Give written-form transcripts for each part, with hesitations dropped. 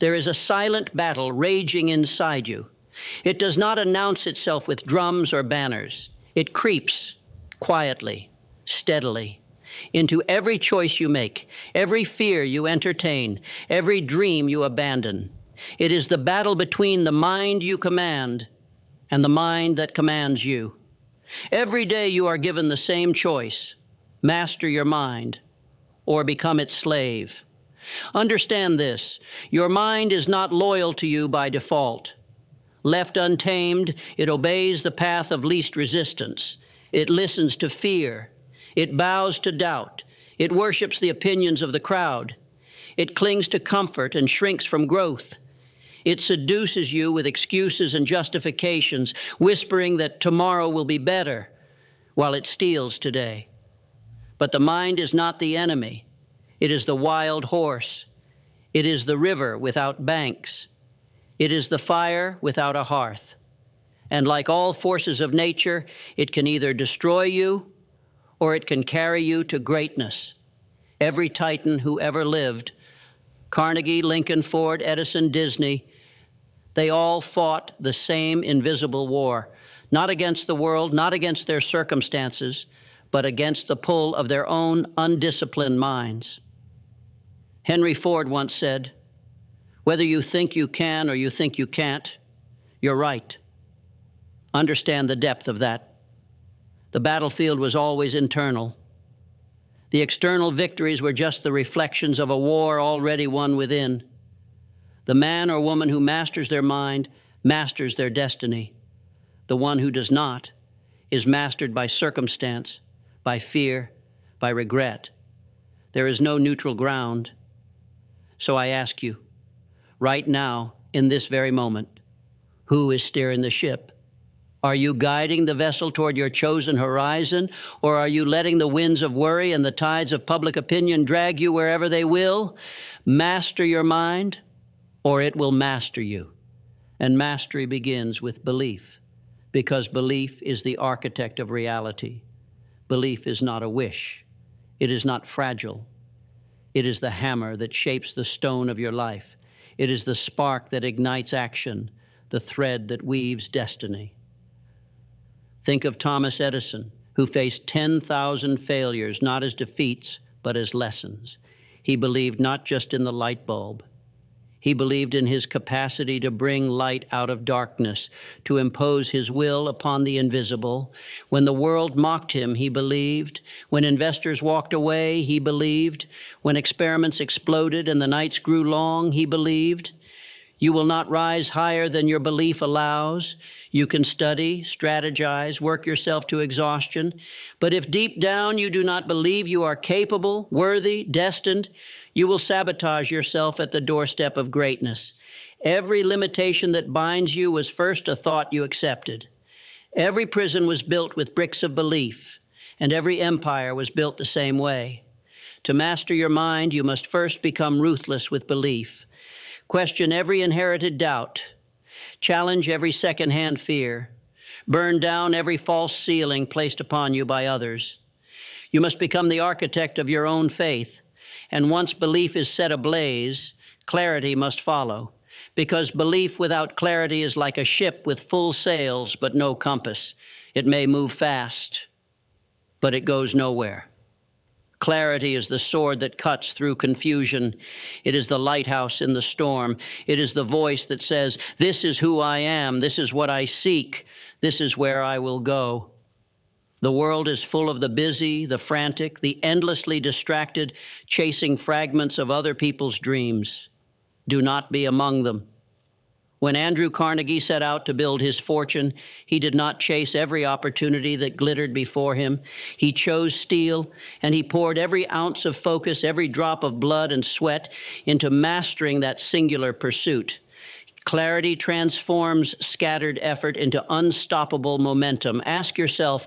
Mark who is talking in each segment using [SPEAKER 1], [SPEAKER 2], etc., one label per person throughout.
[SPEAKER 1] There is a silent battle raging inside you. It does not announce itself with drums or banners. It creeps quietly, steadily, into every choice you make, every fear you entertain, every dream you abandon. It is the battle between the mind you command and the mind that commands you. Every day you are given the same choice: master your mind or become its slave. Understand this: your mind is not loyal to you by default. Left untamed, it obeys the path of least resistance. It listens to fear. It bows to doubt. It worships the opinions of the crowd. It clings to comfort and shrinks from growth. It seduces you with excuses and justifications, whispering that tomorrow will be better, while it steals today. But the mind is not the enemy. It is the wild horse. It is the river without banks. It is the fire without a hearth. And like all forces of nature, it can either destroy you or it can carry you to greatness. Every titan who ever lived, Carnegie, Lincoln, Ford, Edison, Disney, they all fought the same invisible war, not against the world, not against their circumstances, but against the pull of their own undisciplined minds. Henry Ford once said, "Whether you think you can or you think you can't, you're right." Understand the depth of that. The battlefield was always internal. The external victories were just the reflections of a war already won within. The man or woman who masters their mind masters their destiny. The one who does not is mastered by circumstance, by fear, by regret. There is no neutral ground. So I ask you, right now, in this very moment, who is steering the ship? Are you guiding the vessel toward your chosen horizon, or are you letting the winds of worry and the tides of public opinion drag you wherever they will? Master your mind, or it will master you. And mastery begins with belief, because belief is the architect of reality. Belief is not a wish. It is not fragile. It is the hammer that shapes the stone of your life. It is the spark that ignites action, the thread that weaves destiny. Think of Thomas Edison, who faced 10,000 failures, not as defeats, but as lessons. He believed not just in the light bulb. He believed in his capacity to bring light out of darkness, to impose his will upon the invisible. When the world mocked him, he believed. When investors walked away, he believed. When experiments exploded and the nights grew long, he believed. You will not rise higher than your belief allows. You can study, strategize, work yourself to exhaustion. But if deep down you do not believe you are capable, worthy, destined, you will sabotage yourself at the doorstep of greatness. Every limitation that binds you was first a thought you accepted. Every prison was built with bricks of belief, and every empire was built the same way. To master your mind, you must first become ruthless with belief. Question every inherited doubt. Challenge every second-hand fear. Burn down every false ceiling placed upon you by others. You must become the architect of your own faith. And once belief is set ablaze, clarity must follow. Because belief without clarity is like a ship with full sails but no compass. It may move fast, but it goes nowhere. Clarity is the sword that cuts through confusion. It is the lighthouse in the storm. It is the voice that says, "This is who I am. This is what I seek. This is where I will go." The world is full of the busy, the frantic, the endlessly distracted, chasing fragments of other people's dreams. Do not be among them. When Andrew Carnegie set out to build his fortune, he did not chase every opportunity that glittered before him. He chose steel, and he poured every ounce of focus, every drop of blood and sweat into mastering that singular pursuit. Clarity transforms scattered effort into unstoppable momentum. Ask yourself,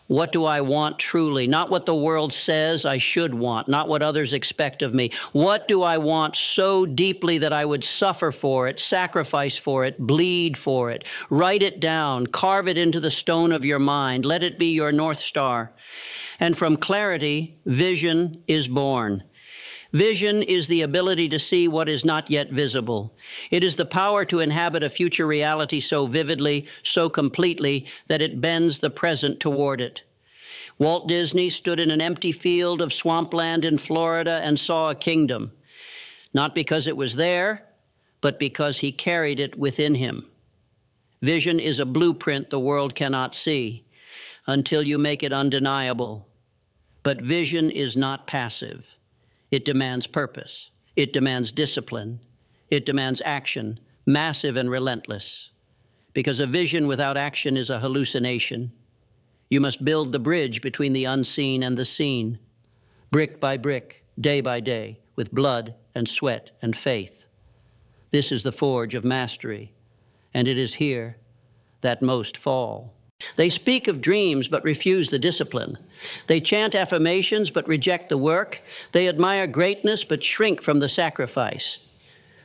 [SPEAKER 1] what do I want truly? Not what the world says I should want, not what others expect of me. What do I want so deeply that I would suffer for it, sacrifice for it, bleed for it? Write it down, carve it into the stone of your mind. Let it be your North Star. And from clarity, vision is born. Vision is the ability to see what is not yet visible. It is the power to inhabit a future reality so vividly, so completely, that it bends the present toward it. Walt Disney stood in an empty field of swampland in Florida and saw a kingdom, not because it was there, but because he carried it within him. Vision is a blueprint the world cannot see until you make it undeniable. But vision is not passive. It demands purpose. It demands discipline. It demands action, massive and relentless. Because a vision without action is a hallucination. You must build the bridge between the unseen and the seen, brick by brick, day by day, with blood and sweat and faith. This is the forge of mastery, and it is here that most fall. They speak of dreams but refuse the discipline. They chant affirmations but reject the work. They admire greatness but shrink from the sacrifice.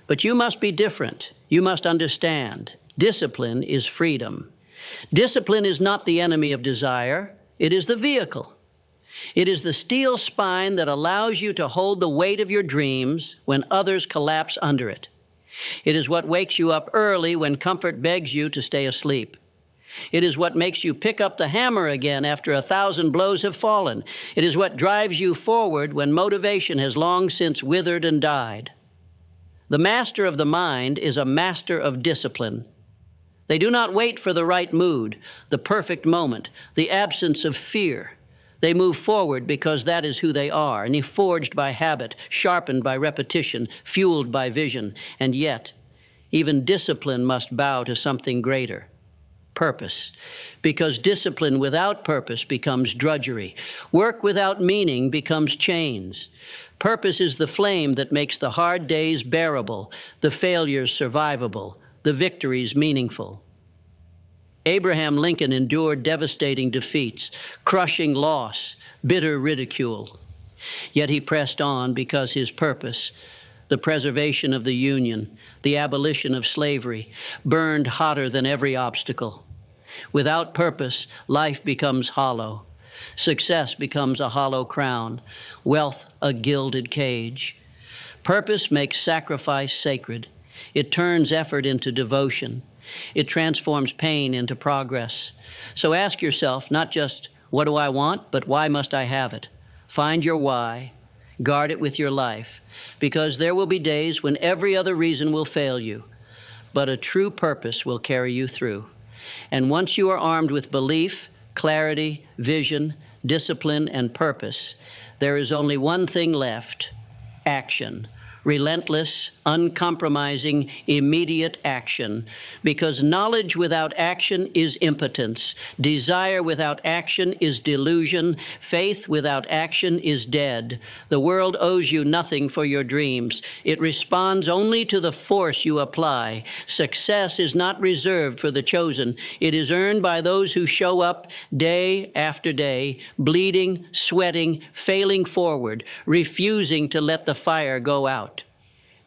[SPEAKER 1] But you must be different. You must understand. Discipline is freedom. Discipline is not the enemy of desire. It is the vehicle. It is the steel spine that allows you to hold the weight of your dreams when others collapse under it. It is what wakes you up early when comfort begs you to stay asleep. It is what makes you pick up the hammer again after 1,000 blows have fallen. It is what drives you forward when motivation has long since withered and died. The master of the mind is a master of discipline. They do not wait for the right mood, the perfect moment, the absence of fear. They move forward because that is who they are, and forged by habit, sharpened by repetition, fueled by vision. And yet, even discipline must bow to something greater. Purpose, because discipline without purpose becomes drudgery. Work without meaning becomes chains. Purpose is the flame that makes the hard days bearable, the failures survivable, the victories meaningful. Abraham Lincoln endured devastating defeats, crushing loss, bitter ridicule. Yet he pressed on because his purpose, the preservation of the Union, the abolition of slavery, burned hotter than every obstacle. Without purpose, life becomes hollow. Success becomes a hollow crown, wealth a gilded cage. Purpose makes sacrifice sacred. It turns effort into devotion. It transforms pain into progress. So ask yourself not just, what do I want, but why must I have it? Find your why. Guard it with your life, because there will be days when every other reason will fail you, but a true purpose will carry you through. And once you are armed with belief, clarity, vision, discipline, and purpose, there is only one thing left: action. Relentless, uncompromising, immediate action. Because knowledge without action is impotence. Desire without action is delusion. Faith without action is dead. The world owes you nothing for your dreams. It responds only to the force you apply. Success is not reserved for the chosen. It is earned by those who show up day after day, bleeding, sweating, failing forward, refusing to let the fire go out.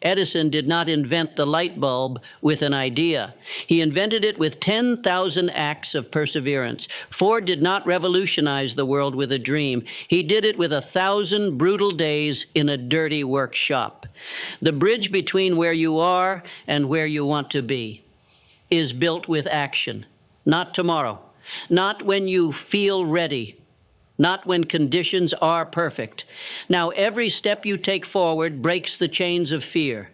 [SPEAKER 1] Edison did not invent the light bulb with an idea. He invented it with 10,000 acts of perseverance. Ford did not revolutionize the world with a dream. He did it with 1,000 brutal days in a dirty workshop. The bridge between where you are and where you want to be is built with action, not tomorrow, not when you feel ready, not when conditions are perfect. Now, every step you take forward breaks the chains of fear.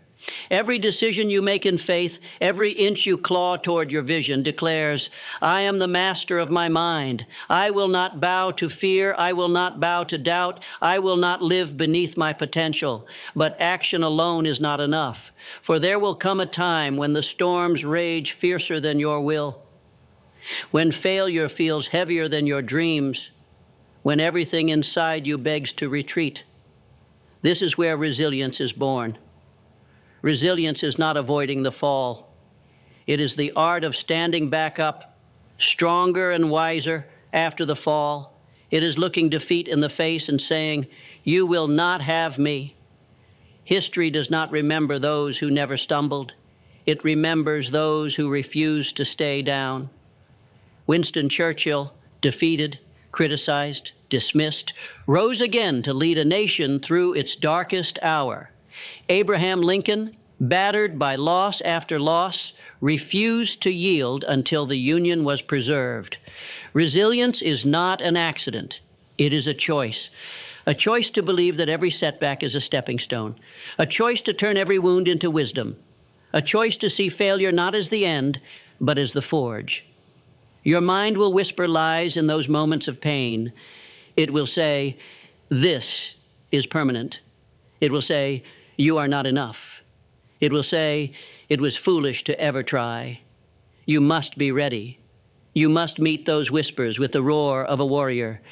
[SPEAKER 1] Every decision you make in faith, every inch you claw toward your vision declares, I am the master of my mind. I will not bow to fear. I will not bow to doubt. I will not live beneath my potential. But action alone is not enough, for there will come a time when the storms rage fiercer than your will, when failure feels heavier than your dreams, when everything inside you begs to retreat. This is where resilience is born. Resilience is not avoiding the fall. It is the art of standing back up, stronger and wiser after the fall. It is looking defeat in the face and saying, you will not have me. History does not remember those who never stumbled. It remembers those who refused to stay down. Winston Churchill, defeated, criticized, dismissed, rose again to lead a nation through its darkest hour. Abraham Lincoln, battered by loss after loss, refused to yield until the Union was preserved. Resilience is not an accident. It is a choice. A choice to believe that every setback is a stepping stone. A choice to turn every wound into wisdom. A choice to see failure not as the end, but as the forge. Your mind will whisper lies in those moments of pain. It will say, "This is permanent." It will say, "You are not enough." It will say, "It was foolish to ever try." You must be ready. You must meet those whispers with the roar of a warrior.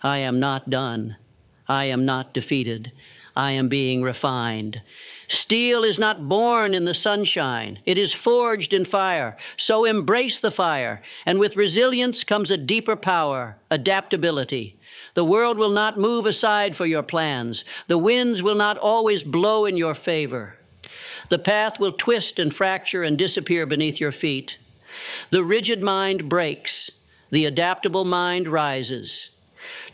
[SPEAKER 1] I am not done. I am not defeated. I am being refined. Steel is not born in the sunshine. It is forged in fire. So embrace the fire. And with resilience comes a deeper power, adaptability. The world will not move aside for your plans. The winds will not always blow in your favor. The path will twist and fracture and disappear beneath your feet. The rigid mind breaks. The adaptable mind rises.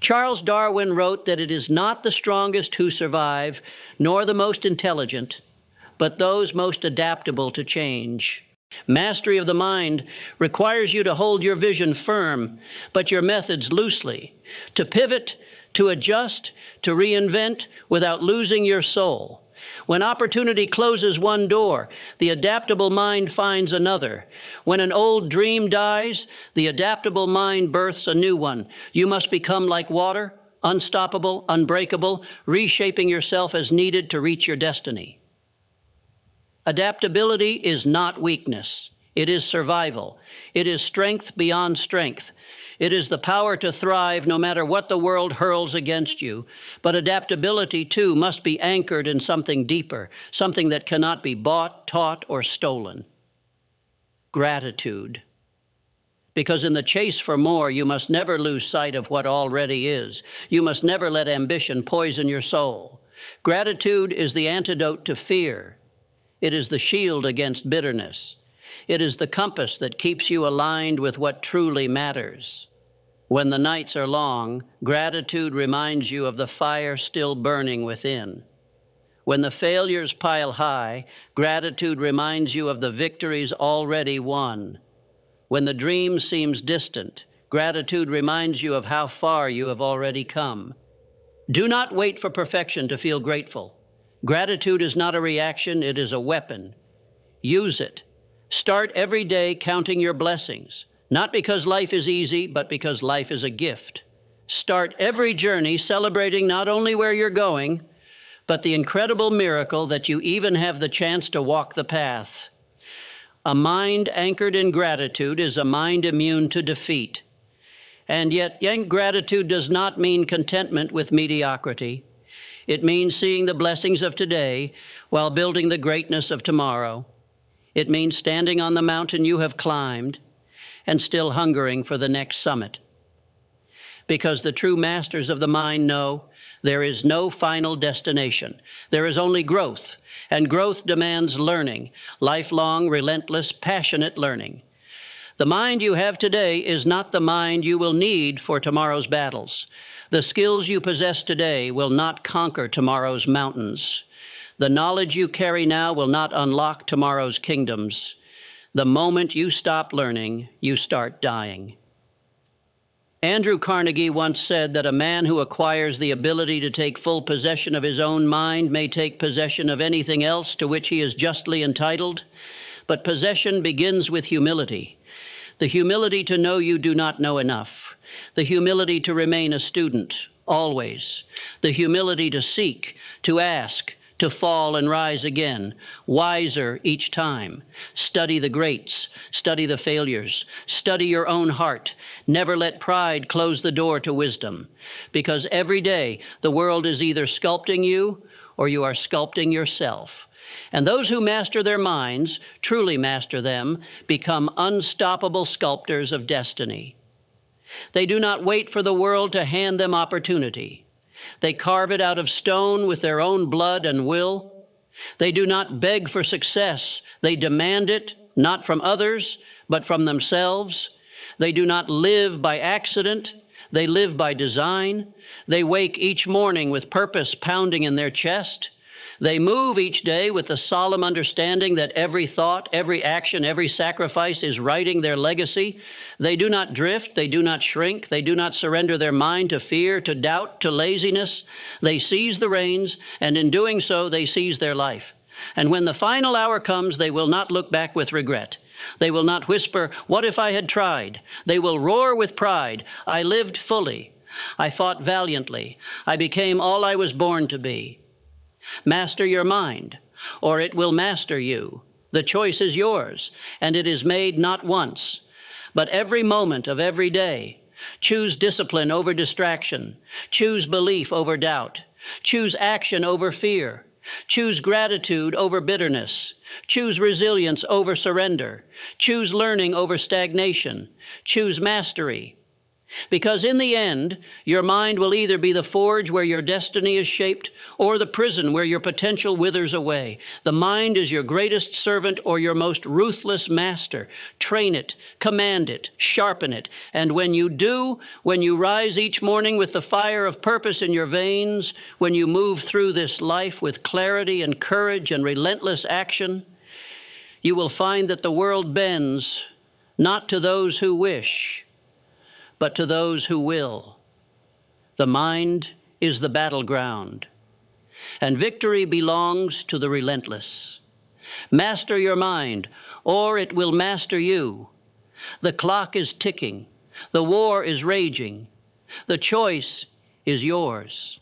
[SPEAKER 1] Charles Darwin wrote that it is not the strongest who survive, nor the most intelligent, but those most adaptable to change. Mastery of the mind requires you to hold your vision firm, but your methods loosely, to pivot, to adjust, to reinvent without losing your soul. When opportunity closes one door, the adaptable mind finds another. When an old dream dies, the adaptable mind births a new one. You must become like water, unstoppable, unbreakable, reshaping yourself as needed to reach your destiny. Adaptability is not weakness. It is survival. It is strength beyond strength. It is the power to thrive no matter what the world hurls against you. But adaptability, too, must be anchored in something deeper, something that cannot be bought, taught, or stolen. Gratitude. Because in the chase for more, you must never lose sight of what already is. You must never let ambition poison your soul. Gratitude is the antidote to fear. It is the shield against bitterness. It is the compass that keeps you aligned with what truly matters. When the nights are long, gratitude reminds you of the fire still burning within. When the failures pile high, gratitude reminds you of the victories already won. When the dream seems distant, gratitude reminds you of how far you have already come. Do not wait for perfection to feel grateful. Gratitude is not a reaction, it is a weapon. Use it. Start every day counting your blessings, not because life is easy, but because life is a gift. Start every journey celebrating not only where you're going, but the incredible miracle that you even have the chance to walk the path. A mind anchored in gratitude is a mind immune to defeat. And yet, gratitude does not mean contentment with mediocrity. It means seeing the blessings of today while building the greatness of tomorrow. It means standing on the mountain you have climbed and still hungering for the next summit. Because the true masters of the mind know there is no final destination. There is only growth, and growth demands learning, lifelong, relentless, passionate learning. The mind you have today is not the mind you will need for tomorrow's battles. The skills you possess today will not conquer tomorrow's mountains. The knowledge you carry now will not unlock tomorrow's kingdoms. The moment you stop learning, you start dying. Andrew Carnegie once said that a man who acquires the ability to take full possession of his own mind may take possession of anything else to which he is justly entitled, but possession begins with humility. The humility to know you do not know enough. The humility to remain a student, always. The humility to seek, to ask, to fall and rise again, wiser each time. Study the greats, study the failures, study your own heart. Never let pride close the door to wisdom, because every day the world is either sculpting you or you are sculpting yourself. And those who master their minds, truly master them, become unstoppable sculptors of destiny. They do not wait for the world to hand them opportunity. They carve it out of stone with their own blood and will. They do not beg for success. They demand it, not from others, but from themselves. They do not live by accident. They live by design. They wake each morning with purpose pounding in their chest. They move each day with the solemn understanding that every thought, every action, every sacrifice is writing their legacy. They do not drift. They do not shrink. They do not surrender their mind to fear, to doubt, to laziness. They seize the reins, and in doing so, they seize their life. And when the final hour comes, they will not look back with regret. They will not whisper, "What if I had tried?" They will roar with pride, "I lived fully. I fought valiantly. I became all I was born to be." Master your mind, or it will master you. The choice is yours, and it is made not once, but every moment of every day. Choose discipline over distraction. Choose belief over doubt. Choose action over fear. Choose gratitude over bitterness. Choose resilience over surrender. Choose learning over stagnation. Choose mastery. Because in the end, your mind will either be the forge where your destiny is shaped or the prison where your potential withers away. The mind is your greatest servant or your most ruthless master. Train it, command it, sharpen it. And when you do, when you rise each morning with the fire of purpose in your veins, when you move through this life with clarity and courage and relentless action, you will find that the world bends not to those who wish, but to those who will. The mind is the battleground, and victory belongs to the relentless. Master your mind, or it will master you. The clock is ticking. The war is raging. The choice is yours.